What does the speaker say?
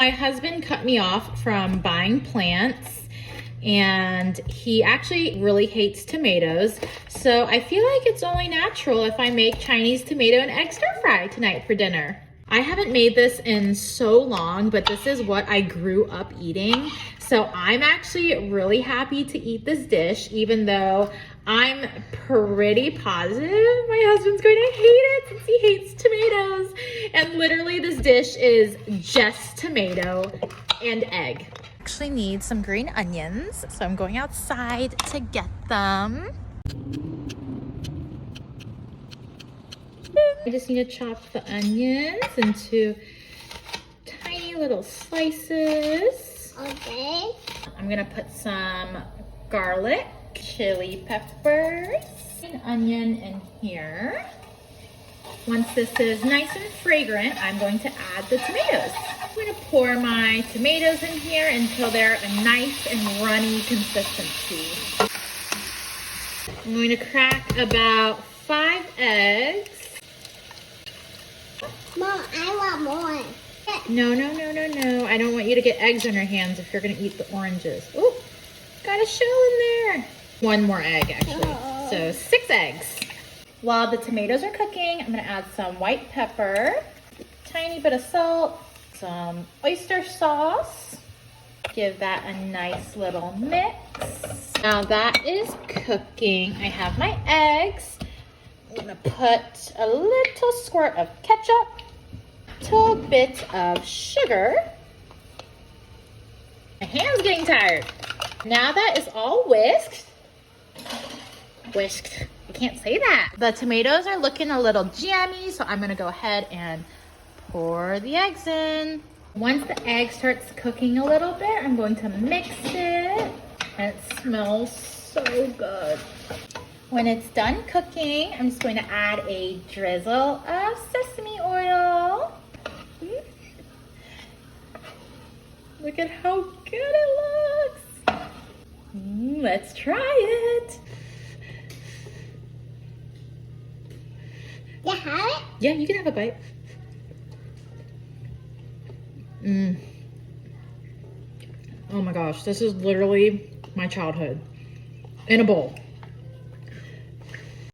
My husband cut me off from buying plants, and he actually really hates tomatoes. So I feel like it's only natural if I make Chinese tomato and egg stir fry tonight for dinner. I haven't made this in so long, but this is what I grew up eating. So I'm actually really happy to eat this dish, even though I'm pretty positive my husband's going to hate it since he hates tomatoes. And literally this dish is just tomato and egg. Actually need some green onions, so I'm going outside to get them. I just need to chop the onions into tiny little slices. Okay. I'm gonna put some garlic, chili peppers, and onion in here. Once this is nice and fragrant, I'm going to add the tomatoes. I'm going to pour my tomatoes in here until they're a nice and runny consistency. I'm going to crack about 5 eggs. Mom, I want more. No. I don't want you to get eggs on your hands if you're going to eat the oranges. Ooh, got a shell in there. 1 more egg, actually. So 6 eggs. While the tomatoes are cooking, I'm gonna add some white pepper, tiny bit of salt, some oyster sauce. Give that a nice little mix. Now that is cooking. I have my eggs. I'm gonna put a little squirt of ketchup, a bit of sugar. My hand's getting tired. Now that is all whisked. I can't say that. The tomatoes are looking a little jammy, so I'm gonna go ahead and pour the eggs in. Once the egg starts cooking a little bit, I'm going to mix it, and it smells so good. When it's done cooking, I'm just going to add a drizzle of sesame oil. Look at how good it looks. Let's try it. You have it? Yeah, you can have a bite. Oh my gosh, this is literally my childhood in a bowl.